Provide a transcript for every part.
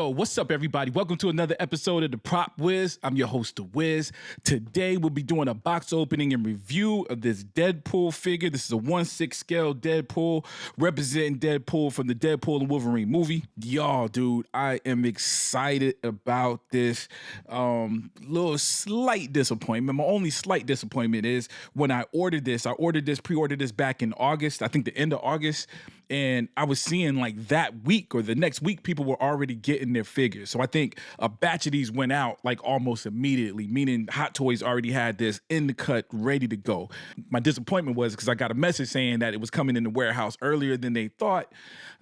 Yo, what's up, everybody? Welcome to another episode of the Prop Wiz. I'm your host, the Wiz. Today, we'll be doing a box opening and review of this Deadpool figure. This is a 1/6 scale Deadpool, representing Deadpool from the Deadpool and Wolverine movie. Y'all, dude, I am excited about this. Little slight disappointment. My only slight disappointment is when I ordered this. Pre-ordered this back in August. I think the end of August. And I was seeing like that week or the next week, people were already getting their figures. So I think a batch of these went out like almost immediately, meaning Hot Toys already had this in the cut, ready to go. My disappointment was because I got a message saying that it was coming in the warehouse earlier than they thought.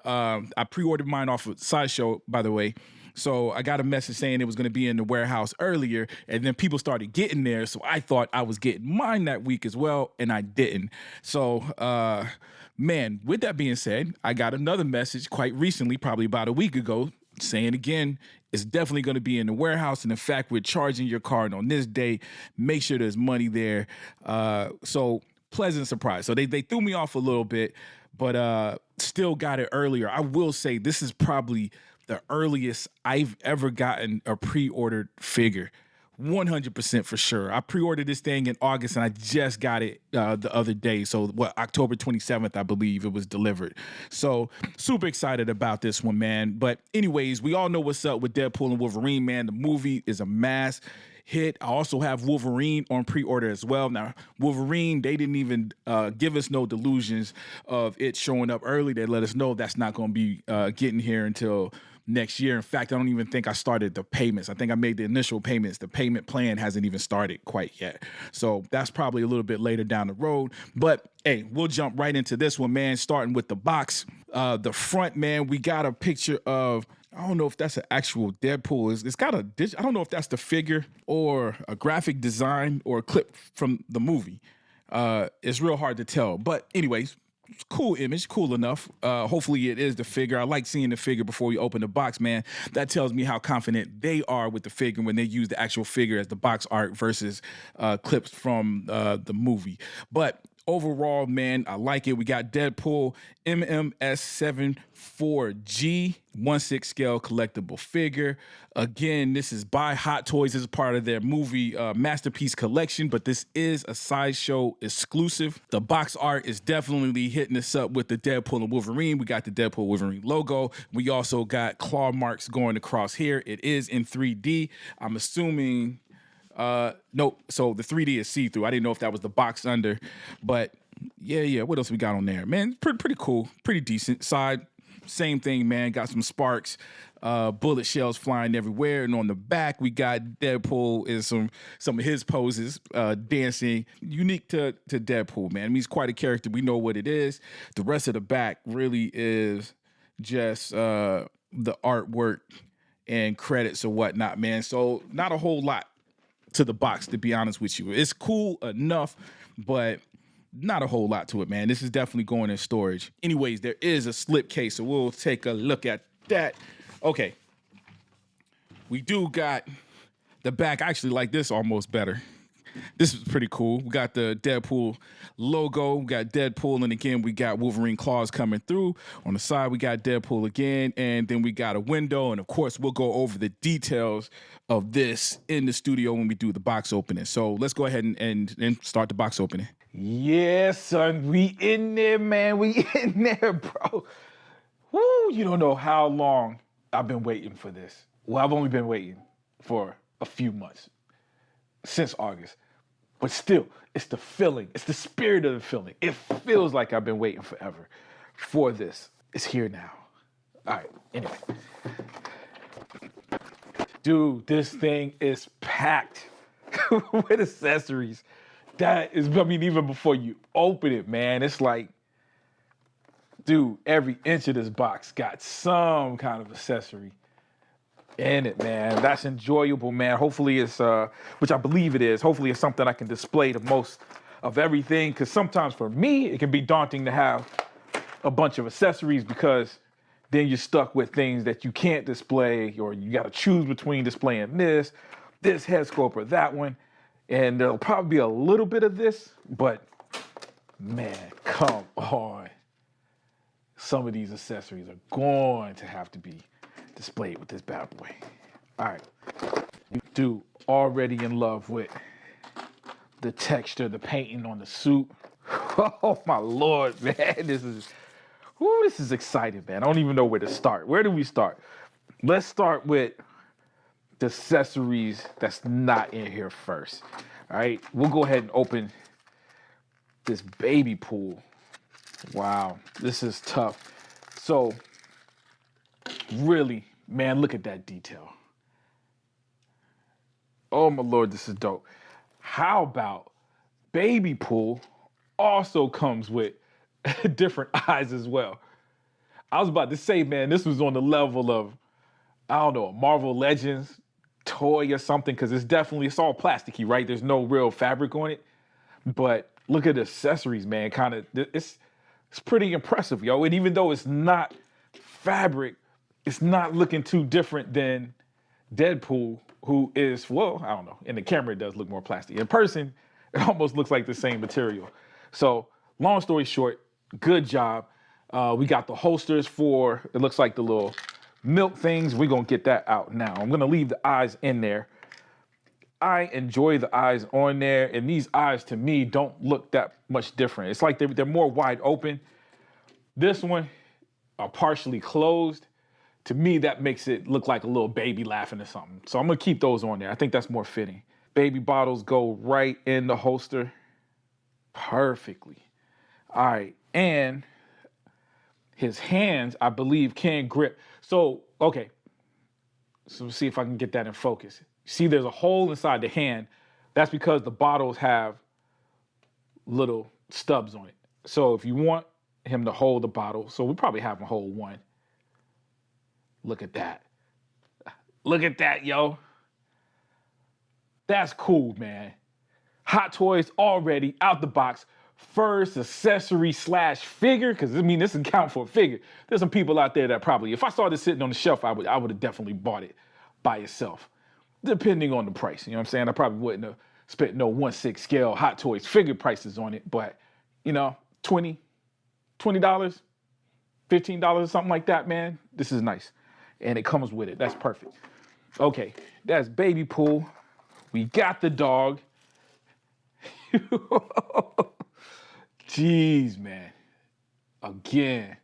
I pre-ordered mine off of Sideshow, by the way. So I got a message saying it was going to be in the warehouse earlier, and then people started getting there. So I thought I was getting mine that week as well, and I didn't. So, man, with that being said, I got another message quite recently, probably about a week ago, saying again, it's definitely going to be in the warehouse. And in fact, we're charging your card on this day. Make sure there's money there. So pleasant surprise. So they threw me off a little bit, but still got it earlier. I will say this is probably the earliest I've ever gotten a pre-ordered figure. 100% for sure. I pre-ordered this thing in August and I just got it the other day. So October 27th, I believe it was delivered. So super excited about this one, man. But anyways, we all know what's up with Deadpool and Wolverine, man. The movie is a mass hit. I also have Wolverine on pre-order as well. Now, Wolverine, they didn't even give us no delusions of it showing up early. They let us know that's not going to be getting here until next year. In fact, I don't even think I started the payments. I think I made the initial payments. The payment plan hasn't even started quite yet. So that's probably a little bit later down the road. But hey, we'll jump right into this one, man, starting with the box. The front, man, we got a picture of, I don't know if that's an actual Deadpool. It's got a I don't know if that's the figure or a graphic design or a clip from the movie. It's real hard to tell. But anyways, cool image, cool enough. Hopefully it is the figure. I like seeing the figure before we open the box, man. That tells me how confident they are with the figure when they use the actual figure as the box art versus clips from the movie. But overall, man, I like it. We got Deadpool MMS74G 1/6 scale collectible figure. Again, this is by Hot Toys. This is part of their movie Masterpiece collection, but this is a Sideshow exclusive. The box art is definitely hitting us up with the Deadpool and Wolverine. We got the Deadpool Wolverine logo. We also got claw marks going across here. It is in 3D. I'm assuming... no, so the 3D is see-through. I didn't know if that was the box under, but yeah. What else we got on there, man? Pretty cool, pretty decent. Side, same thing, man. Got some sparks, bullet shells flying everywhere, and on the back we got Deadpool in some of his poses, dancing, unique to Deadpool, man. I mean, he's quite a character. We know what it is. The rest of the back really is just the artwork and credits or whatnot, man. So not a whole lot to the box, to be honest with you. It's cool enough, but not a whole lot to it, man. This is definitely going in storage. Anyways, there is a slip case, so we'll take a look at that. Okay. We do got the back. I actually like this almost better. This is pretty cool. We got the Deadpool logo. We got Deadpool, and again, we got Wolverine claws coming through. On the side, we got Deadpool again, and then we got a window, and of course, we'll go over the details of this in the studio when we do the box opening. So let's go ahead and start the box opening. Yeah, son, we in there, man. We in there, bro. Woo, you don't know how long I've been waiting for this. Well, I've only been waiting for a few months, since August. But still, it's the feeling. It's the spirit of the feeling. It feels like I've been waiting forever for this. It's here now. All right, anyway. Dude, this thing is packed with accessories. That is, I mean, even before you open it, man, it's like, dude, every inch of this box got some kind of accessory in it, man. That's enjoyable, man. Hopefully it's, which I believe it is, hopefully it's something I can display the most of everything, because sometimes for me, it can be daunting to have a bunch of accessories because then you're stuck with things that you can't display, or you got to choose between displaying this head sculpt or that one. And there'll probably be a little bit of this, but man, come on. Some of these accessories are going to have to be display it with this bad boy. All right. Dude, already in love with the texture, the painting on the suit. Oh my Lord, man. This is exciting, man. I don't even know where to start. Where do we start? Let's start with the accessories that's not in here first. All right. We'll go ahead and open this baby pool. Wow, this is tough. So, really, man, look at that detail. Oh my Lord, this is dope. How about baby pool also comes with different eyes as well? I was about to say, man, this was on the level of, I don't know, a Marvel Legends toy or something, because it's all plasticky, right? There's no real fabric on it. But look at the accessories, man. It's pretty impressive, yo. And even though it's not fabric, it's not looking too different than Deadpool, who is, well, I don't know. In the camera, it does look more plastic. In person, it almost looks like the same material. So, long story short, good job. We got the holsters for, it looks like the little milk things. We're going to get that out now. I'm going to leave the eyes in there. I enjoy the eyes on there, and these eyes to me don't look that much different. It's like they're more wide open. This one are partially closed. To me, that makes it look like a little baby laughing or something. So I'm gonna keep those on there. I think that's more fitting. Baby bottles go right in the holster perfectly. All right, and his hands, I believe, can grip. So, okay, so let's see if I can get that in focus. See, there's a hole inside the hand. That's because the bottles have little stubs on it. So if you want him to hold the bottle, so we probably have him hold one. Look at that. Look at that, yo. That's cool, man. Hot Toys already out the box. First accessory / figure, because I mean, this can count for a figure. There's some people out there that probably, if I saw this sitting on the shelf, I would have definitely bought it by itself, depending on the price. You know what I'm saying? I probably wouldn't have spent no 1/6 scale Hot Toys figure prices on it, but you know, $20, $15 or something like that, man. This is nice. And it comes with it. That's perfect. Okay, that's baby pool. We got the dog. Jeez, man. Again,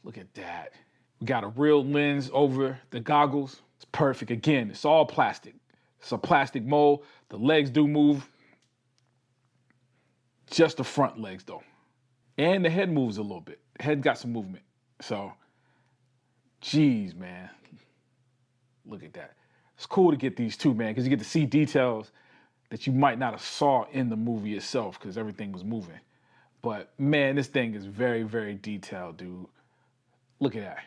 look at that. We got a real lens over the goggles. It's perfect. Again, it's all plastic. It's a plastic mold. The legs do move. Just the front legs, though. And the head moves a little bit. The head got some movement. So, geez, man. Look at that. It's cool to get these too, man, because you get to see details that you might not have saw in the movie itself because everything was moving. But, man, this thing is very, very detailed, dude. Look at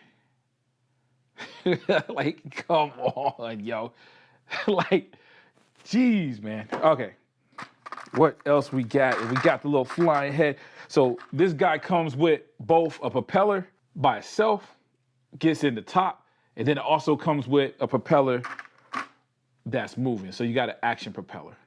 that. Like, come on, yo. Like, geez, man. Okay. What else we got? We got the little flying head. So this guy comes with both a propeller by itself, gets in the top, and then it also comes with a propeller that's moving. So you got an action propeller.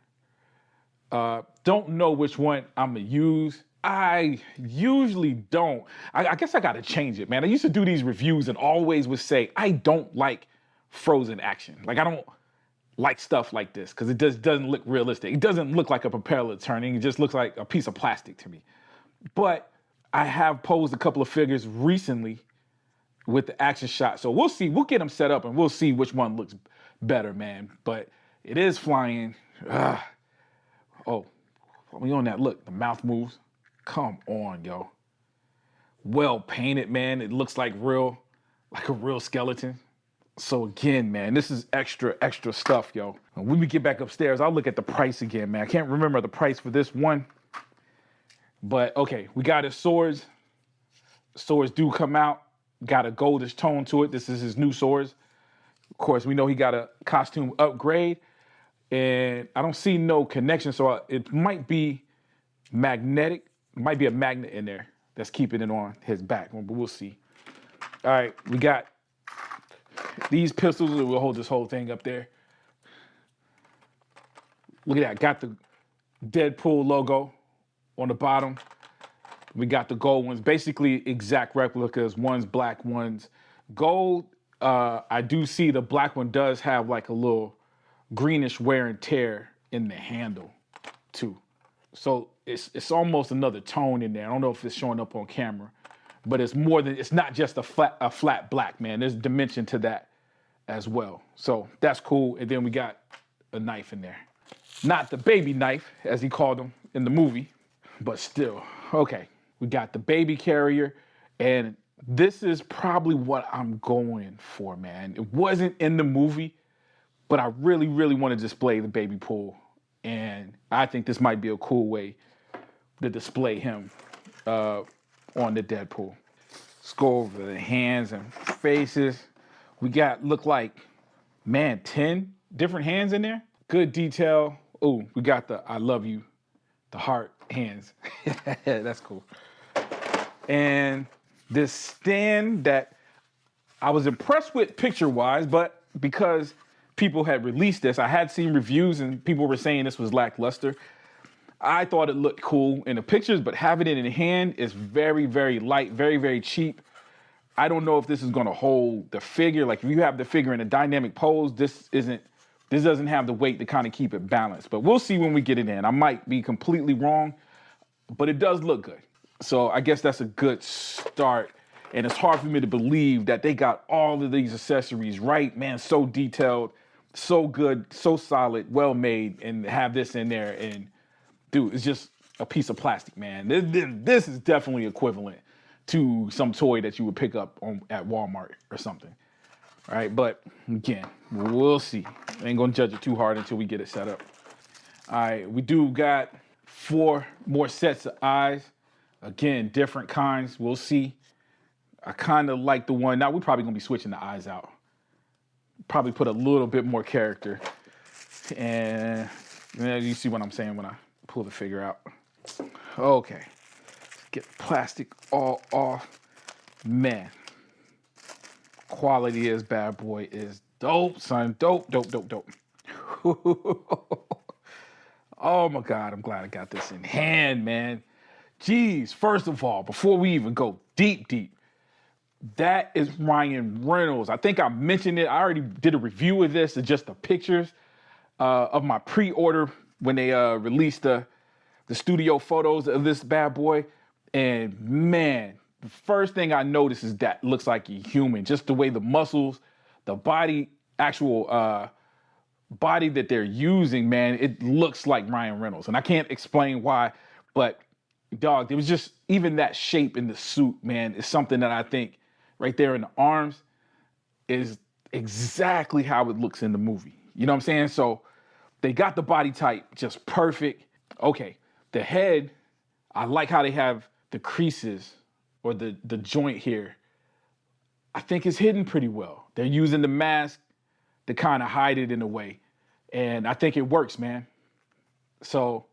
Don't know which one I'm gonna use. I usually don't. I guess I gotta change it, man. I used to do these reviews and always would say, I don't like frozen action. Like, I don't like stuff like this because it just doesn't look realistic. It doesn't look like a propeller turning. It just looks like a piece of plastic to me. But I have posed a couple of figures recently with the action shot. So we'll see. We'll get them set up and we'll see which one looks better, man. But it is flying. Oh, we on that. Look, the mouth moves. Come on, yo. Well painted, man. It looks like a real skeleton. So again, man, this is extra stuff, yo. When we get back upstairs, I'll look at the price again, man. I can't remember the price for this one. But okay, we got his swords. Swords do come out. Got a goldish tone to it. This is his new swords. Of course, we know he got a costume upgrade. And I don't see no connection, so it might be magnetic. It might be a magnet in there that's keeping it on his back, but we'll see. All right, we got these pistols. We'll hold this whole thing up there. Look at that. Got the Deadpool logo on the bottom. We got the gold ones, basically exact replicas. One's black, one's gold. I do see the black one does have like a little greenish wear and tear in the handle too. So it's almost another tone in there. I don't know if it's showing up on camera, but it's more than, it's not just a flat black, man. There's dimension to that as well. So that's cool. And then we got a knife in there. Not the baby knife, as he called them in the movie, but still. Okay, we got the baby carrier, and this is probably what I'm going for, man. It wasn't in the movie, but I really, really want to display the baby pool. And I think this might be a cool way to display him on the Deadpool. Let's go over the hands and faces. We got, look like, man, 10 different hands in there. Good detail. Oh, we got the I love you, the heart hands. That's cool. And this stand that I was impressed with picture-wise, but because people had released this, I had seen reviews and people were saying this was lackluster. I thought it looked cool in the pictures, but having it in hand is very, very light, very, very cheap. I don't know if this is gonna hold the figure. Like if you have the figure in a dynamic pose, this doesn't have the weight to kind of keep it balanced. But we'll see when we get it in. I might be completely wrong, but it does look good. So I guess that's a good start. And it's hard for me to believe that they got all of these accessories right, man, so detailed, so good, so solid, well made, and have this in there. And dude, it's just a piece of plastic, man. This is definitely equivalent to some toy that you would pick up at Walmart or something. All right, but again, we'll see. I ain't gonna judge it too hard until we get it set up. All right, we do got 4 more sets of eyes. Again, different kinds, we'll see. I kind of like the one, now we're probably gonna be switching the eyes out. Probably put a little bit more character. And you see what I'm saying when I pull the figure out. Okay, get the plastic all off. Man, quality is bad boy is dope, son. Dope. Oh my God, I'm glad I got this in hand, man. Jeez, first of all, before we even go deep, that is Ryan Reynolds. I think I mentioned it. I already did a review of this, just the pictures of my pre-order when they released the studio photos of this bad boy. And man, the first thing I noticed is that looks like a human. Just the way the muscles, the body, actual body that they're using, man, it looks like Ryan Reynolds. And I can't explain why, but dog, there was just, even that shape in the suit, man, is something that I think right there in the arms is exactly how it looks in the movie. You know what I'm saying? So they got the body type just perfect. Okay, the head, I like how they have the creases or the joint here. I think it's hidden pretty well. They're using the mask to kind of hide it in a way. And I think it works, man. So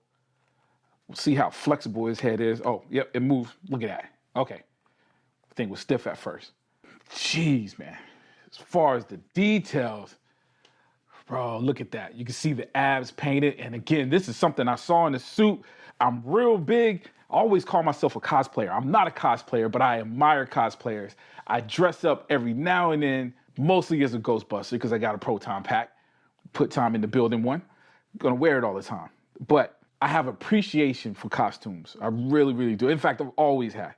we'll see how flexible his head is. Oh, yep, it moves. Look at that. Okay. The thing was stiff at first. Jeez, man. As far as the details, bro, look at that. You can see the abs painted. And again, this is something I saw in the suit. I'm real big. I always call myself a cosplayer. I'm not a cosplayer, but I admire cosplayers. I dress up every now and then, mostly as a Ghostbuster because I got a proton pack. Put time in the building one. I'm gonna wear it all the time. But I have appreciation for costumes. I really, really do. In fact, I've always had.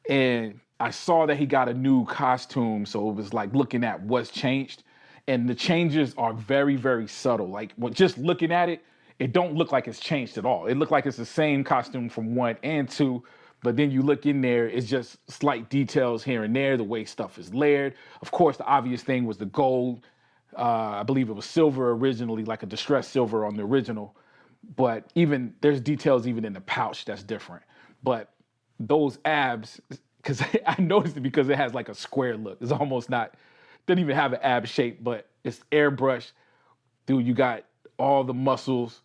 And I saw that he got a new costume, so it was like looking at what's changed. And the changes are very, very subtle. Like just looking at it, it don't look like it's changed at all. It looked like it's the same costume from 1 and 2, but then you look in there, it's just slight details here and there, the way stuff is layered. Of course, the obvious thing was the gold. I believe it was silver originally, like a distressed silver on the original. But even there's details even in the pouch that's different. But those abs, because I noticed it because it has like a square look. It's almost not, doesn't even have an ab shape, but it's airbrushed. Dude, you got all the muscles,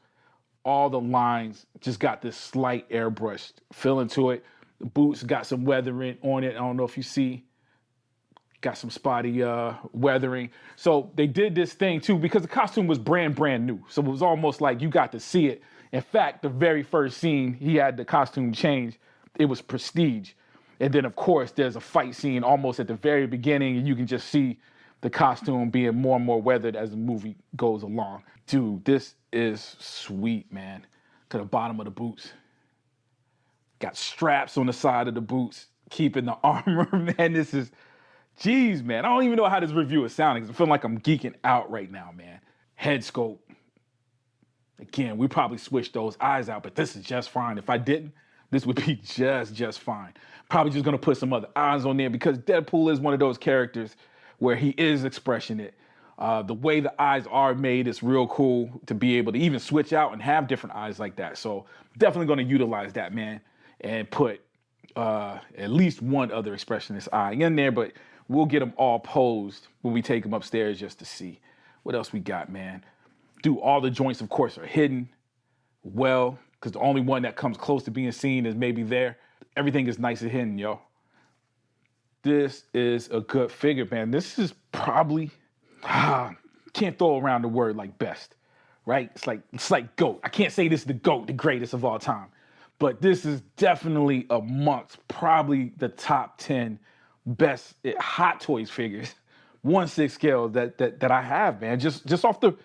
all the lines, just got this slight airbrushed feel into it. The boots got some weathering on it. I don't know if you see, got some spotty weathering. So they did this thing too, because the costume was brand new. So it was almost like you got to see it. In fact, the very first scene, he had the costume change. It was prestige. And then of course, there's a fight scene almost at the very beginning and you can just see the costume being more and more weathered as the movie goes along. Dude, this is sweet, man. To the bottom of the boots. Got straps on the side of the boots, keeping the armor, man. This is, geez, man. I don't even know how this review is sounding because I feel like I'm geeking out right now, man. Head sculpt. Again, we probably switched those eyes out, but this is just fine. If I didn't, this would be just fine. Probably just gonna put some other eyes on there because Deadpool is one of those characters where he is expressionate. The way the eyes are made is real cool to be able to even switch out and have different eyes like that. So definitely going to utilize that, man, and put at least one other expressionist eye in there, but we'll get them all posed when we take them upstairs just to see. What else we got, man? Dude, all the joints, of course, are hidden well, because the only one that comes close to being seen is maybe there. Everything is nice and hidden, yo. This is a good figure, man. This is probably... can't throw around the word like best, right? It's like GOAT. I can't say this is the GOAT, the greatest of all time, but this is definitely amongst probably the top 10 best Hot Toys figures, 1/6 scale that I have, man. Just off the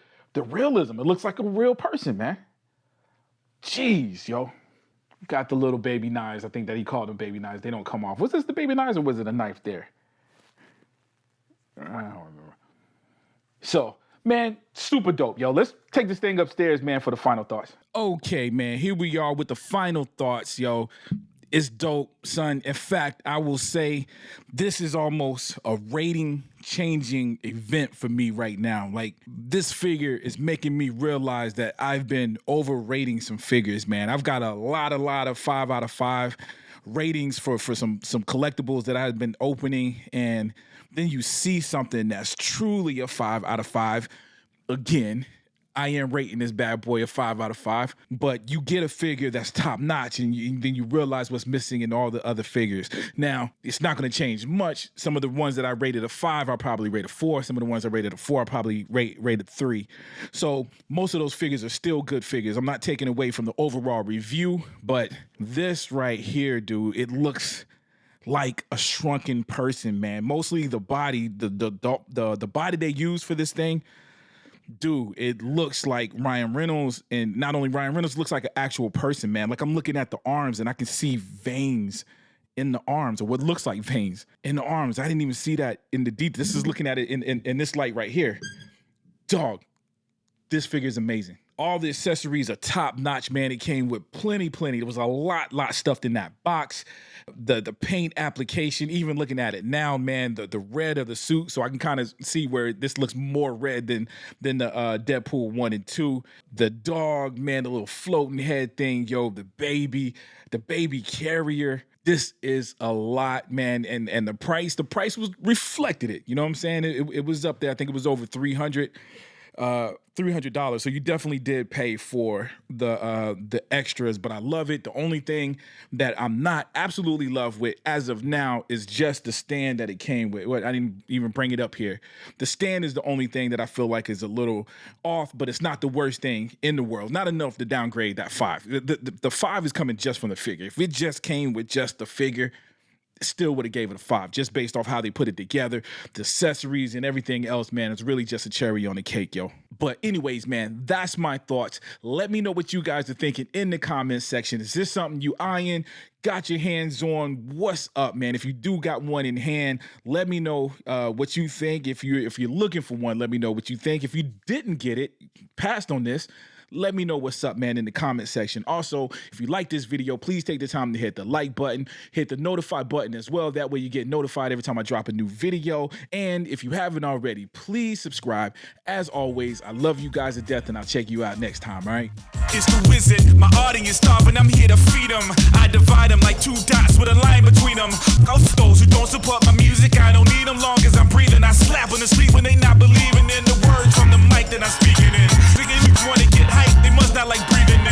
realism, it looks like a real person, man. Jeez, yo. Got the little baby knives. I think that he called them baby knives. They don't come off. Was this the baby knives or was it a knife there? I don't remember. So, man, super dope, yo. Let's take this thing upstairs, man, for the final thoughts. Okay, man, here we are with the final thoughts, yo. It's dope, son. In fact, I will say this is almost a rating-changing event for me right now. Like, this figure is making me realize that I've been overrating some figures, man. I've got a lot of 5 out of 5 ratings for some collectibles that I've been opening, and then you see something that's truly a 5 out of 5. Again, I am rating this bad boy a 5 out of 5, but you get a figure that's top notch and then you realize what's missing in all the other figures. Now, it's not going to change much. Some of the ones that I rated a 5, I'll probably rate a 4. Some of the ones I rated a 4, I'll probably rate a 3. So most of those figures are still good figures. I'm not taking away from the overall review, but this right here, dude, it looks like a shrunken person, man. Mostly the body, the body they use for this thing. Dude, it looks like Ryan Reynolds, and not only Ryan Reynolds, looks like an actual person, man. Like, I'm looking at the arms and I can see veins in the arms, or what looks like veins in the arms. I didn't even see that in the detail. This is looking at it in this light right here. Dog, this figure is amazing. All the accessories are top notch, man. It came with plenty. There was a lot stuffed in that box. The paint application, even looking at it now, man, the red of the suit, so I can kind of see where this looks more red than the Deadpool 1 and 2. The dog, man, the little floating head thing, yo, the baby carrier. This is a lot, man, and the price was reflected it. You know what I'm saying? It was up there. I think it was over $300. So you definitely did pay for the extras, but I love it. The only thing that I'm not absolutely love with as of now is just the stand that it came with. I didn't even bring it up here. The stand is the only thing that I feel like is a little off, but it's not the worst thing in the world. Not enough to downgrade that 5. The 5 is coming just from the figure. If it just came with just the figure, still would have gave it a 5, just based off how they put it together, the accessories and everything else, man. It's really just a cherry on the cake, yo. But anyways, man, that's my thoughts. Let me know what you guys are thinking in the comments section. Is this something you eyeing, got your hands on? What's up, man? If you do got one in hand, let me know what you think. If you're looking for one, let me know what you think. If you didn't get it, passed on this, let me know what's up, man, in the comment section. Also, if you like this video, please take the time to hit the like button, hit the notify button as well. That way you get notified every time I drop a new video. And if you haven't already, please subscribe. As always, I love you guys to death, and I'll check you out next time, all right? It's the wizard, my audience starving, I'm here to feed them. I divide them like 2 dots with a line between them. Ghost those who don't support my music, I don't need them long as I'm breathing. I slap on the street when they not believing in the words from the mic that I'm speaking in. Thinking you wanna get hyped, they must not like breathing